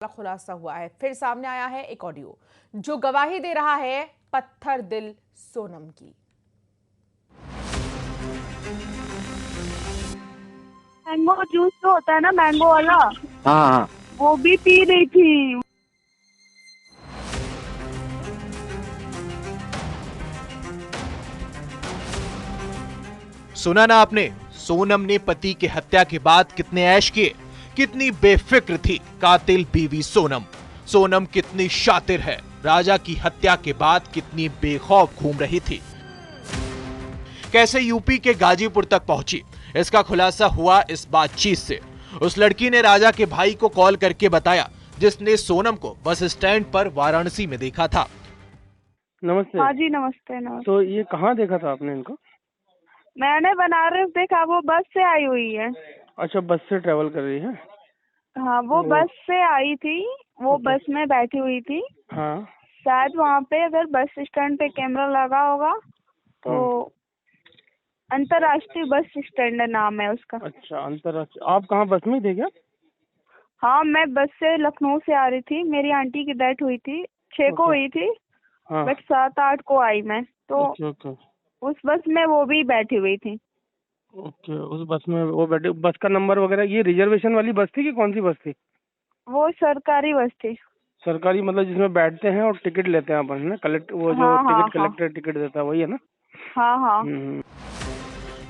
खुलासा हुआ है। फिर सामने आया है एक ऑडियो जो गवाही दे रहा है पत्थर दिल सोनम की। मैंगो जूस जो होता है ना, मैंगो वाला, हाँ, वो भी पी रही थी। सुना ना आपने, सोनम ने पति की हत्या के बाद कितने ऐश किए, कितनी बेफिक्र थी कातिल बीवी सोनम। सोनम कितनी शातिर है, राजा की हत्या के बाद कितनी बेखौफ घूम रही थी, कैसे यूपी के गाजीपुर तक पहुंची, इसका खुलासा हुआ इस बातचीत से। उस लड़की ने राजा के भाई को कॉल करके बताया जिसने सोनम को बस स्टैंड पर वाराणसी में देखा था। नमस्ते। हाँ जी, नमस्ते नमस्ते। तो ये कहाँ देखा था आपने इनको? मैंने बनारस देखा, वो बस से आई हुई है। अच्छा, बस से ट्रेवल कर रही है? हाँ, वो बस से आई थी, वो बस में बैठी हुई थी। हाँ। शायद वहाँ पे अगर बस स्टैंड पे कैमरा लगा होगा तो अंतर्राष्ट्रीय बस स्टैंड नाम है उसका। अच्छा, अंतर्राष्ट्रीय। आप कहाँ बस में ही थे क्या? हाँ, मैं बस से लखनऊ से आ रही थी। मेरी आंटी की डेथ हुई थी, 6 को हुई थी, हाँ। बट 7-8 को आई मैं। तो ओके। उस बस में वो भी बैठी हुई थी। ओके, उस बस में वो बैठे। बस का नंबर वगैरह, ये रिजर्वेशन वाली बस थी कि कौन सी बस थी? वो सरकारी बस थी। सरकारी मतलब जिसमें बैठते हैं और टिकट लेते हैं अपन, है ना? कलेक्ट, वो जो टिकट कलेक्टर टिकट देता है, वही है ना? हाँ।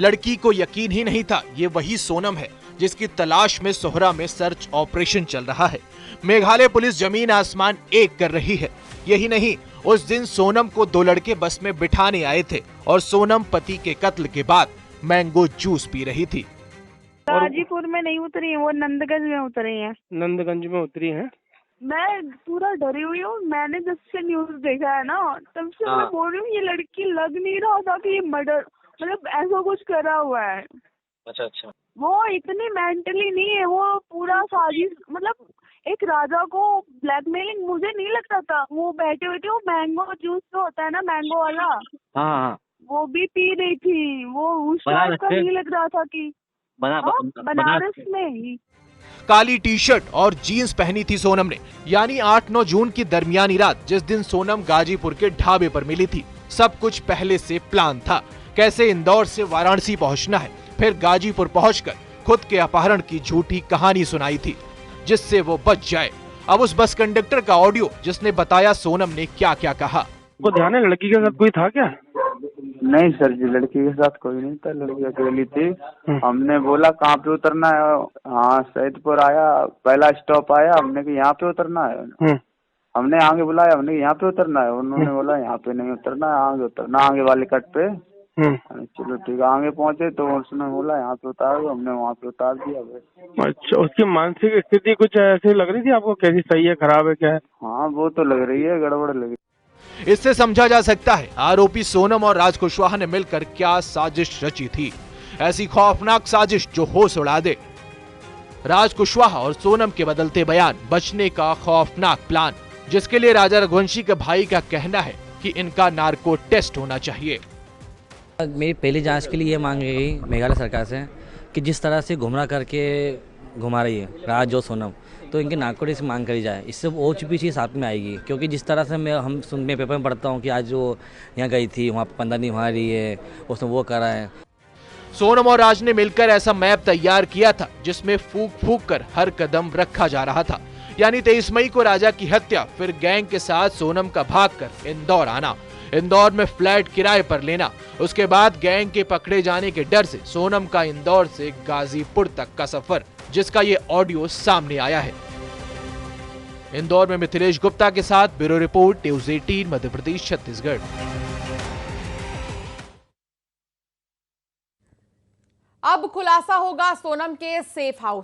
लड़की को यकीन ही नहीं था ये वही सोनम है जिसकी तलाश में सोहरा में सर्च ऑपरेशन चल रहा है। मेघालय पुलिस जमीन आसमान एक कर रही है। यही नहीं, उस दिन सोनम को 2 लड़के बस में बिठाने आए थे और सोनम पति के कत्ल के बाद मैंगो जूस पी रही थी। गाजीपुर में नहीं उतरी है, वो नंदगंज में उतरी है। नंदगंज में उतरी है। मैं पूरा डरी हुई हूँ। मैंने जब से न्यूज देखा है ना, तब से मैं बोल रही हूँ ये लड़की, लग नहीं रहा था कि ये मर्डर, मतलब ऐसा कुछ करा हुआ है। अच्छा। वो इतनी मेंटली नहीं है, वो पूरा साजिश, मतलब एक राजा को ब्लैकमेलिंग, मुझे नहीं लगता था। वो बैठे हुए थे, वो मैंगो जूस जो होता है ना, मैंगो वाला, हाँ। वो भी पी रही थी। वो उस टाइप का नहीं लग रहा था कि बनारस में ही। काली टी शर्ट और जीन्स पहनी थी सोनम ने। यानी 8-9 जून की दरमियानी रात, जिस दिन सोनम गाजीपुर के ढाबे पर मिली थी। सब कुछ पहले से प्लान था, कैसे इंदौर से वाराणसी पहुंचना है, फिर गाजीपुर पहुंचकर खुद के अपहरण की झूठी कहानी सुनाई थी जिससे वो बच जाए। अब उस बस कंडक्टर का ऑडियो जिसने बताया सोनम ने क्या क्या कहा। को ध्यान है लड़की के साथ कोई था क्या? नहीं सर जी, लड़की के साथ कोई नहीं था, लड़की अकेली थी। हमने बोला कहाँ पे उतरना है। हाँ, सैदपुर आया, पहला स्टॉप आया। हमने कहा यहाँ पे उतरना है। हमने आगे बुलाया, हमने यहाँ पे उतरना है। उन्होंने बोला यहाँ पे नहीं उतरना है, आगे उतरना, आगे वाले कट पे। चलो ठीक है, आगे पहुँचे तो उसने बोला यहाँ पे उतार दो। हमने वहाँ पे उतार दिया। अच्छा, उसकी मानसिक स्थिति कुछ ऐसी लग रही थी आपको? कैसी, सही है, खराब है, क्या है? हाँ, वो तो लग रही है, गड़बड़ लग रही। इससे समझा जा सकता है आरोपी सोनम और राज कुशवाहा ने मिलकर क्या साजिश रची थी। ऐसी खौफनाक साजिश जो होश उड़ा दे। राज कुशवाहा और सोनम के बदलते बयान, बचने का खौफनाक प्लान, जिसके लिए राजा रघुवंशी के भाई का कहना है कि इनका नार्को टेस्ट होना चाहिए। मेरी पहली जांच के लिए ये मांग गई मेघालय सरकार से कि जिस तरह से गुमराह करके घुमा रही है राज और सोनम, तो इनके नार्को टेस्ट मांग करी जाए। इससे वो भी चीज़ साथ में आएगी, क्योंकि जिस तरह से मैं पेपर में पढ़ता हूँ कि आज जो यहाँ गई थी, वहाँ 15 दिन वहाँ रही है, उसने वो करा है। सोनम और राज ने मिलकर ऐसा मैप तैयार किया था जिसमें फूक कर हर कदम रखा जा रहा था। यानी 23 मई को राजा की हत्या, फिर गैंग के साथ सोनम का भागकर इंदौर आना, इंदौर में फ्लैट किराए पर लेना, उसके बाद गैंग के पकड़े जाने के डर से सोनम का इंदौर से गाजीपुर तक का सफर, जिसका ये ऑडियो सामने आया है। इंदौर में मिथिलेश गुप्ता के साथ bureau report, news 18 Madhya Pradesh Chhattisgarh. अब खुलासा होगा सोनम के सेफ हाउस